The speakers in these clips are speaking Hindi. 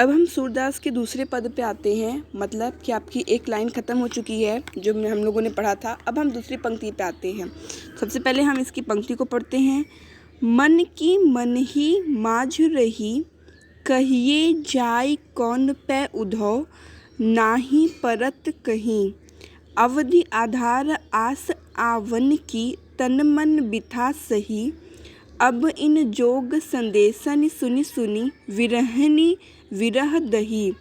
अब हम सूरदास के दूसरे पद पे आते हैं, मतलब कि आपकी एक लाइन ख़त्म हो चुकी है जो हम लोगों ने पढ़ा था। अब हम दूसरी पंक्ति पे आते हैं। सबसे पहले हम इसकी पंक्ति को पढ़ते हैं। मन की मन ही माझ रही, कहिए जाय कौन पै उधौ, नाही परत कहीं। अवधि आधार आस आवन की, तन मन बिथा सही। अब इन जोग संदेशन सुनि सुनि, विरहनी विरह दही।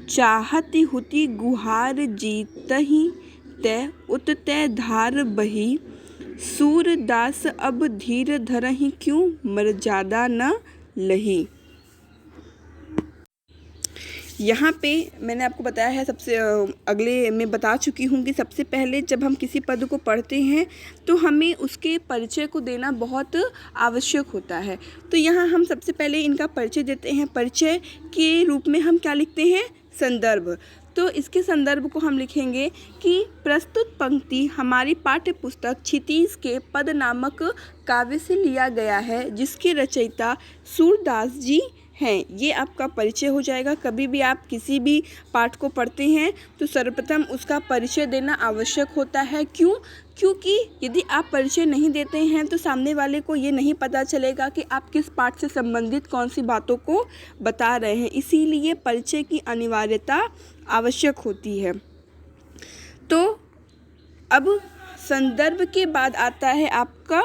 चाहती हुति गुहार जीतहि, तै उत तै धार बही। सूरदास अब धीर धरहि, क्यों मर्यादा न लही। यहाँ पे मैंने आपको बताया है, सबसे अगले मैं बता चुकी हूँ कि सबसे पहले जब हम किसी पद को पढ़ते हैं तो हमें उसके परिचय को देना बहुत आवश्यक होता है। तो यहाँ हम सबसे पहले इनका परिचय देते हैं। परिचय के रूप में हम क्या लिखते हैं? संदर्भ। तो इसके संदर्भ को हम लिखेंगे कि प्रस्तुत पंक्ति हमारी पाठ्य पुस्तक क्षितिज के पद नामक काव्य से लिया गया है, जिसके रचयिता सूरदास जी हैं। ये आपका परिचय हो जाएगा। कभी भी आप किसी भी पाठ को पढ़ते हैं तो सर्वप्रथम उसका परिचय देना आवश्यक होता है। क्यों? क्योंकि यदि आप परिचय नहीं देते हैं तो सामने वाले को ये नहीं पता चलेगा कि आप किस पाठ से संबंधित कौन सी बातों को बता रहे हैं। इसीलिए परिचय की अनिवार्यता आवश्यक होती है। तो अब संदर्भ के बाद आता है आपका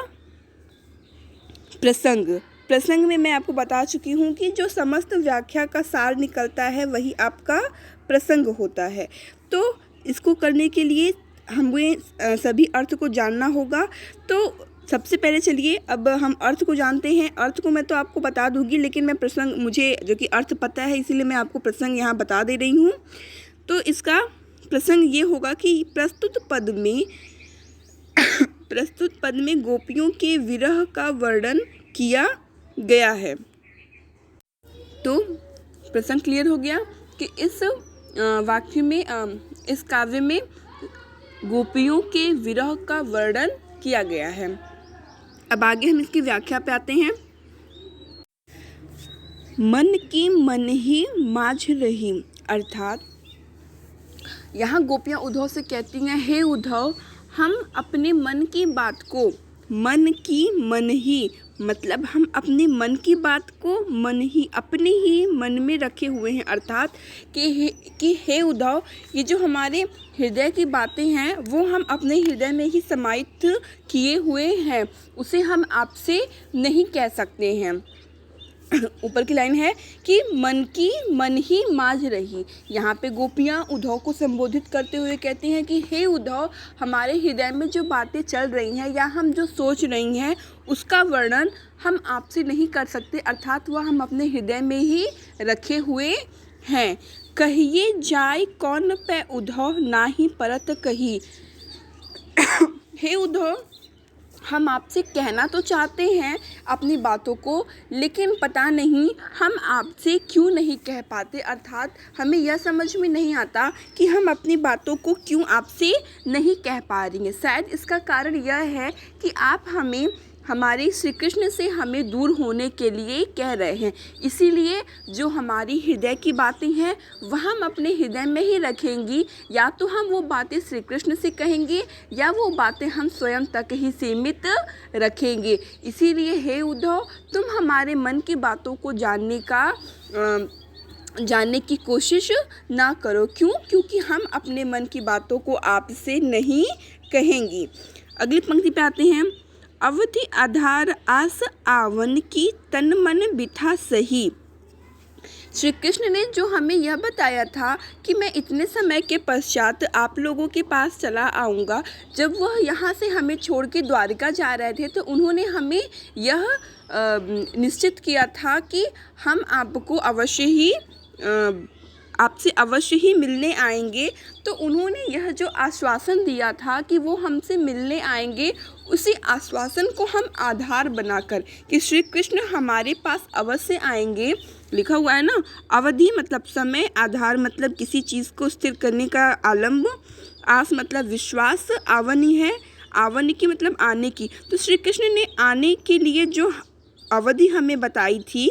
प्रसंग। प्रसंग में मैं आपको बता चुकी हूँ कि जो समस्त व्याख्या का सार निकलता है वही आपका प्रसंग होता है। तो इसको करने के लिए हमें सभी अर्थ को जानना होगा। तो सबसे पहले चलिए अब हम अर्थ को जानते हैं। अर्थ को मैं तो आपको बता दूंगी, लेकिन मैं प्रसंग, मुझे जो कि अर्थ पता है इसीलिए मैं आपको प्रसंग यहाँ बता दे रही हूँ। तो इसका प्रसंग ये होगा कि प्रस्तुत पद में गोपियों के विरह का वर्णन किया गया है। तो प्रसंग क्लियर हो गया कि इस वाक्य में, इस काव्य में गोपियों के विरह का वर्णन किया गया है। अब आगे हम इसकी व्याख्या पे आते हैं। मन की मन ही माझ रही, अर्थात यहाँ गोपियाँ उद्धव से कहती हैं, हे उद्धव, हम अपने मन की बात को, मन की मन ही मतलब हम अपने मन की बात को मन ही, अपने ही मन में रखे हुए हैं। अर्थात कि हे उद्धव, ये जो हमारे हृदय की बातें हैं वो हम अपने हृदय में ही समाहित किए हुए हैं, उसे हम आपसे नहीं कह सकते हैं। ऊपर की लाइन है कि मन की मन ही माझ रही। यहाँ पे गोपियाँ उद्धव को संबोधित करते हुए कहती हैं कि हे उद्धव, हमारे हृदय में जो बातें चल रही हैं या हम जो सोच रही हैं उसका वर्णन हम आपसे नहीं कर सकते, अर्थात वह हम अपने हृदय में ही रखे हुए हैं। कहिए जाय कौन पै उद्धव, नाही परत कही। हे उद्धव, हम आपसे कहना तो चाहते हैं अपनी बातों को, लेकिन पता नहीं हम आपसे क्यों नहीं कह पाते। अर्थात हमें यह समझ में नहीं आता कि हम अपनी बातों को क्यों आपसे नहीं कह पा रही हैं। शायद इसका कारण यह है कि आप हमें, हमारे श्री कृष्ण से हमें दूर होने के लिए कह रहे हैं। इसीलिए जो हमारी हृदय की बातें हैं वह हम अपने हृदय में ही रखेंगी। या तो हम वो बातें श्री कृष्ण से कहेंगे या वो बातें हम स्वयं तक ही सीमित रखेंगे। इसीलिए हे उद्धव, तुम हमारे मन की बातों को जानने की कोशिश ना करो। क्यों? क्योंकि हम अपने मन की बातों को आपसे नहीं कहेंगी। अगली पंक्ति पे आते हैं। अवधि आधार आस आवन की, तन मन बिथा सही। श्री कृष्ण ने जो हमें यह बताया था कि मैं इतने समय के पश्चात आप लोगों के पास चला आऊँगा, जब वह यहाँ से हमें छोड़ के द्वारिका जा रहे थे तो उन्होंने हमें यह निश्चित किया था कि हम आपसे अवश्य ही मिलने आएंगे। तो उन्होंने यह जो आश्वासन दिया था कि वो हमसे मिलने आएंगे, उसी आश्वासन को हम आधार बनाकर कि श्री कृष्ण हमारे पास अवश्य आएंगे, लिखा हुआ है ना। अवधि मतलब समय, आधार मतलब किसी चीज़ को स्थिर करने का आलम्ब, आस मतलब विश्वास, आवनी है, आवनी की मतलब आने की। तो श्री कृष्ण ने आने के लिए जो अवधि हमें बताई थी